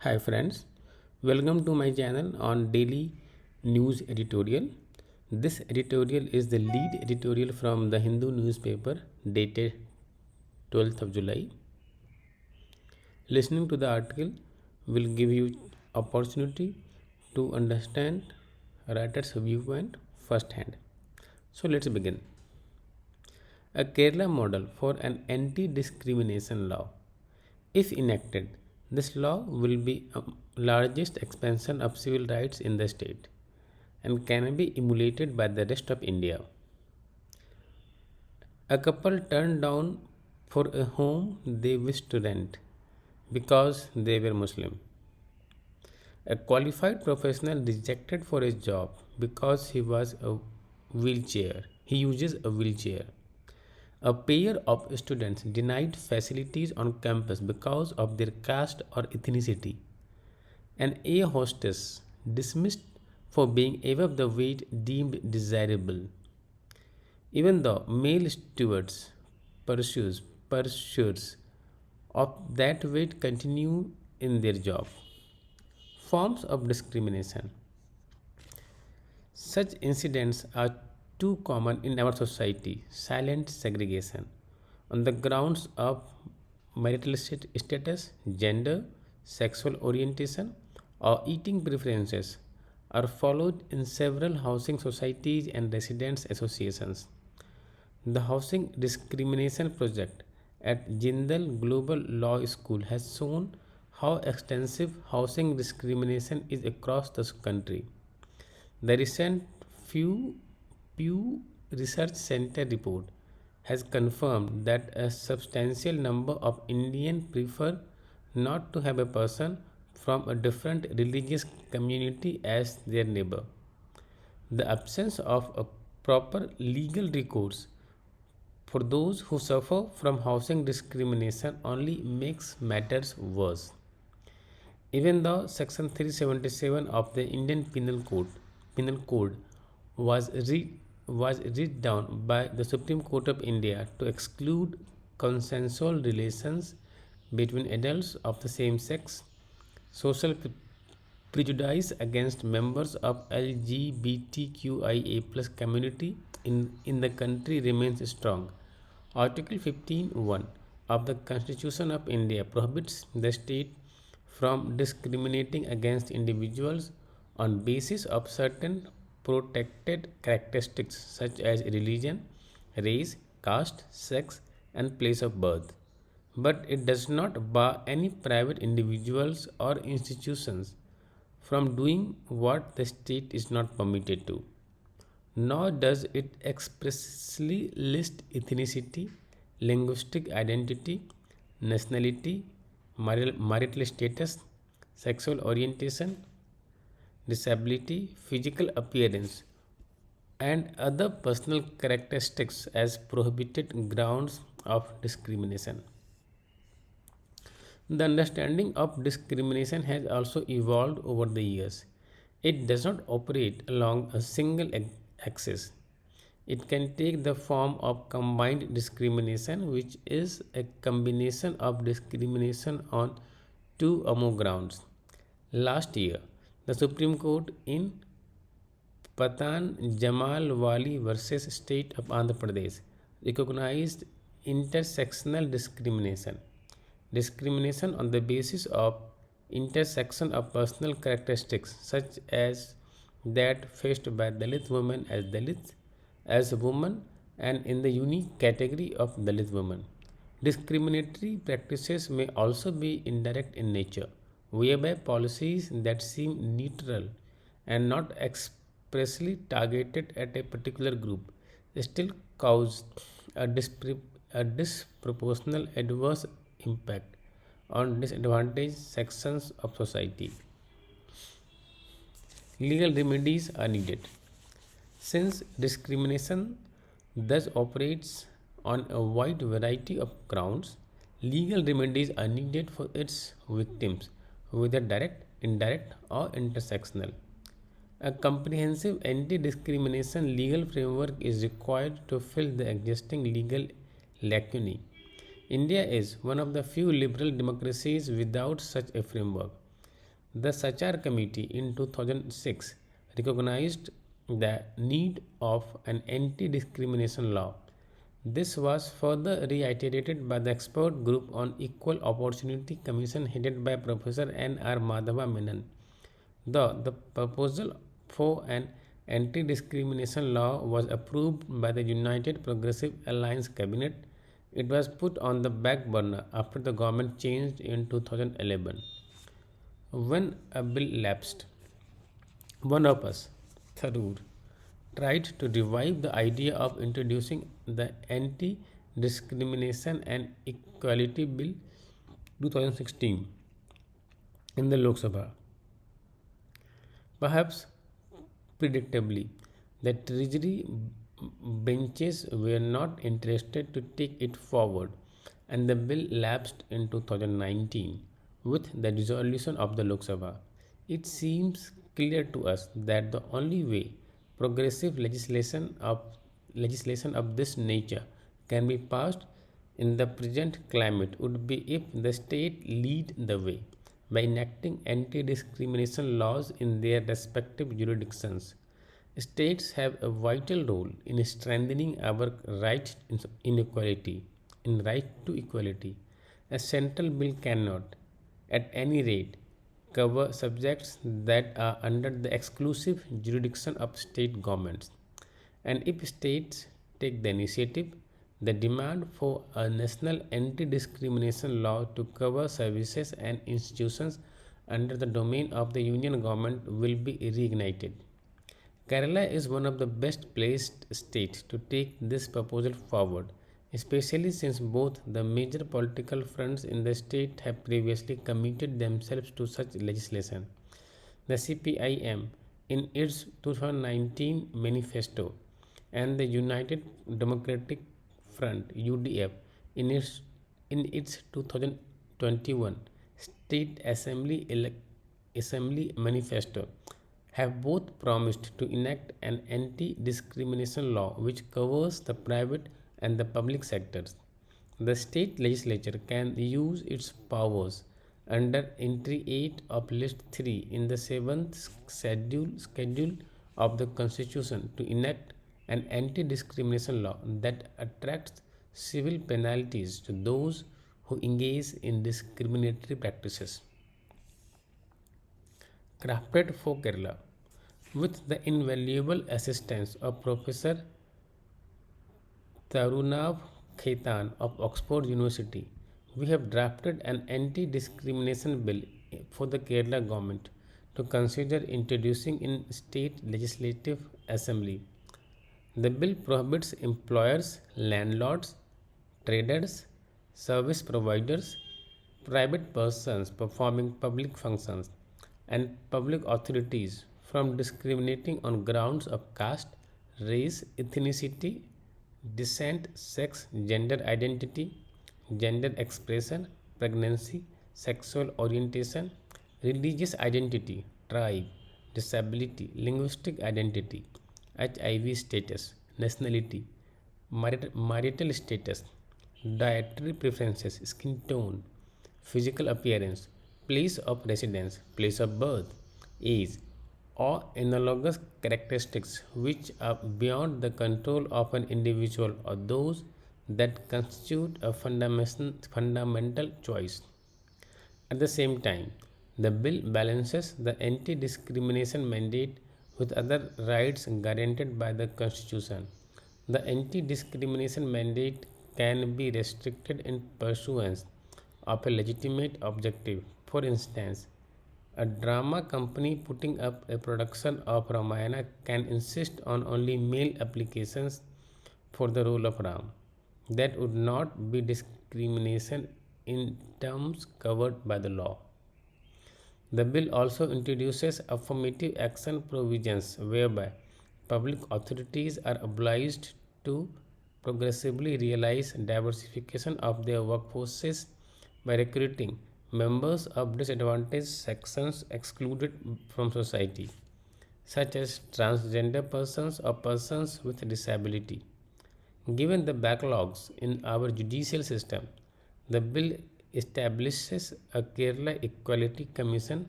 Hi friends, welcome to my channel on daily news editorial. This editorial is the lead editorial from the Hindu newspaper dated 12th of July. Listening to the article will give you opportunity to understand writer's viewpoint firsthand. So let's begin. A Kerala model for an anti-discrimination law. If enacted, this law will be the largest expansion of civil rights in the state and can be emulated by the rest of India. A couple turned down for a home they wished to rent because they were Muslim. A qualified professional rejected for a job because he was a wheelchair. He uses a wheelchair. A pair of students denied facilities on campus because of their caste or ethnicity. An air hostess dismissed for being above the weight deemed desirable. Even though male stewards pursuers of that weight continue in their job. Forms of discrimination. Such incidents are too common in our society. Silent segregation on the grounds of marital status, gender, sexual orientation, or eating preferences are followed in several housing societies and residents associations. The Housing Discrimination Project at Jindal Global Law School has shown how extensive housing discrimination is across the country. The recent Pew Research Center report has confirmed that a substantial number of Indians prefer not to have a person from a different religious community as their neighbor. The absence of a proper legal recourse for those who suffer from housing discrimination only makes matters worse. Even though Section 377 of the Indian Penal Code was read down by the Supreme Court of India to exclude consensual relations between adults of the same sex, social prejudice against members of LGBTQIA+ community in the country remains strong. Article 15(1) of the Constitution of India prohibits the state from discriminating against individuals on basis of certain protected characteristics such as religion, race, caste, sex, and place of birth. But it does not bar any private individuals or institutions from doing what the state is not permitted to. Nor does it expressly list ethnicity, linguistic identity, nationality, marital status, sexual orientation, disability, physical appearance, and other personal characteristics as prohibited grounds of discrimination. The understanding of discrimination has also evolved over the years. It does not operate along a single axis. It can take the form of combined discrimination, which is a combination of discrimination on two or more grounds. Last year, the Supreme Court in Patan Jamal Wali versus State of Andhra Pradesh recognized intersectional discrimination. Discrimination on the basis of intersection of personal characteristics such as that faced by Dalit women as Dalit as a woman and in the unique category of Dalit women. Discriminatory practices may also be indirect in nature, whereby policies that seem neutral and not expressly targeted at a particular group still cause a disproportional adverse impact on disadvantaged sections of society. Legal remedies are needed. Since discrimination thus operates on a wide variety of grounds, legal remedies are needed for its victims, whether direct, indirect, or intersectional. A comprehensive anti discrimination legal framework is required to fill the existing legal lacunae. India is one of the few liberal democracies without such a framework. The Sachar Committee in 2006 recognized the need of an anti discrimination law. This was further reiterated by the expert group on Equal Opportunity Commission headed by Professor N.R. Madhava Menon. The proposal for an anti discrimination law was approved by the United Progressive Alliance Cabinet. It was put on the back burner after the government changed in 2011. When a bill lapsed, one of us, Tharoor, tried to revive the idea of introducing the Anti Discrimination and Equality Bill 2016 in the Lok Sabha. Perhaps predictably, the Treasury benches were not interested to take it forward, and the bill lapsed in 2019 with the dissolution of the Lok Sabha. It seems clear to us that the only way progressive legislation of this nature can be passed in the present climate would be if the state lead the way by enacting anti-discrimination laws in their respective jurisdictions. States have a vital role in strengthening our right to equality. A central bill cannot, at any rate, cover subjects that are under the exclusive jurisdiction of state governments. And if states take the initiative, the demand for a national anti discrimination law to cover services and institutions under the domain of the union government will be reignited. Kerala is one of the best placed states to take this proposal forward, especially since both the major political fronts in the state have previously committed themselves to such legislation. The CPIM, in its 2019 manifesto, and the United Democratic Front (UDF) in its 2021 State Assembly manifesto have both promised to enact an anti-discrimination law which covers the private and the public sectors. The state legislature can use its powers under entry 8 of list 3 in the 7th schedule of the constitution to enact an anti-discrimination law that attracts civil penalties to those who engage in discriminatory practices. Crafted for Kerala with the invaluable assistance of Professor Tarunav Khaitan of Oxford University, we have drafted an anti discrimination bill for the Kerala government to consider introducing in state legislative assembly. The bill prohibits employers, landlords, traders, service providers, private persons performing public functions, and public authorities from discriminating on grounds of caste, race, ethnicity, descent, sex, gender identity, gender expression, pregnancy, sexual orientation, religious identity, tribe, disability, linguistic identity, HIV status, nationality, marital status, dietary preferences, skin tone, physical appearance, place of residence, place of birth, age, or analogous characteristics which are beyond the control of an individual or those that constitute a fundamental choice. At the same time, the bill balances the anti discrimination mandate with other rights guaranteed by the Constitution. The anti discrimination mandate can be restricted in pursuance of a legitimate objective. For instance, a drama company putting up a production of Ramayana can insist on only male applications for the role of Ram. That would not be discrimination in terms covered by the law. The bill also introduces affirmative action provisions whereby public authorities are obliged to progressively realize diversification of their workforces by recruiting members of disadvantaged sections excluded from society, such as transgender persons or persons with disability. Given the backlogs in our judicial system, the bill establishes a Kerala Equality Commission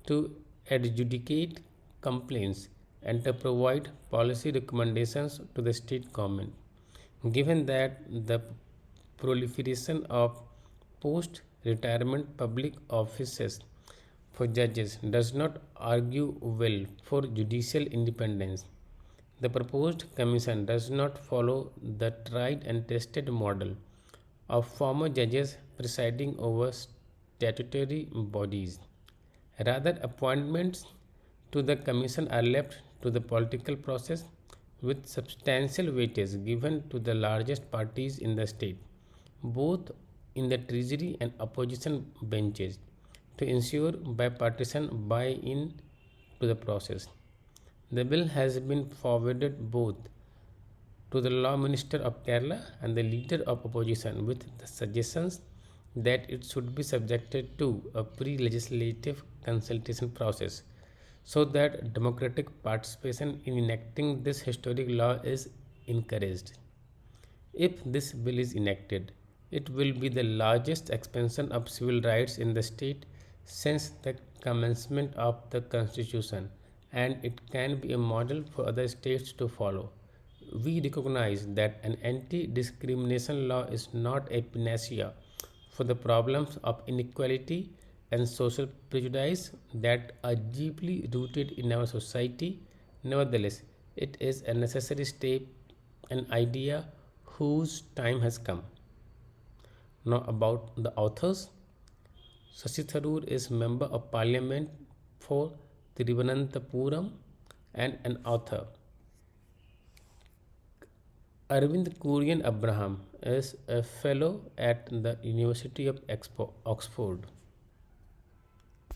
to adjudicate complaints and to provide policy recommendations to the state government. Given that the proliferation of post retirement public offices for judges does not argue well for judicial independence, the proposed commission does not follow the tried and tested model of former judges presiding over statutory bodies. Rather, appointments to the commission are left to the political process with substantial weightage given to the largest parties in the state, both in the treasury and opposition benches, to ensure bipartisan buy in to the process. The bill has been forwarded both to the Law Minister of Kerala and the Leader of Opposition with the suggestions that it should be subjected to a pre legislative consultation process so that democratic participation in enacting this historic law is encouraged. If this bill is enacted, it will be the largest expansion of civil rights in the state since the commencement of the constitution, and it can be a model for other states to follow. We recognize that an anti discrimination law is not a panacea for the problems of inequality and social prejudice that are deeply rooted in our society. Nevertheless, it is a necessary step, an idea whose time has come. Now, about the authors. Shashi Tharoor is Member of Parliament for Thiruvananthapuram and an author. Arvind Kurian Abraham is a fellow at the University of Oxford.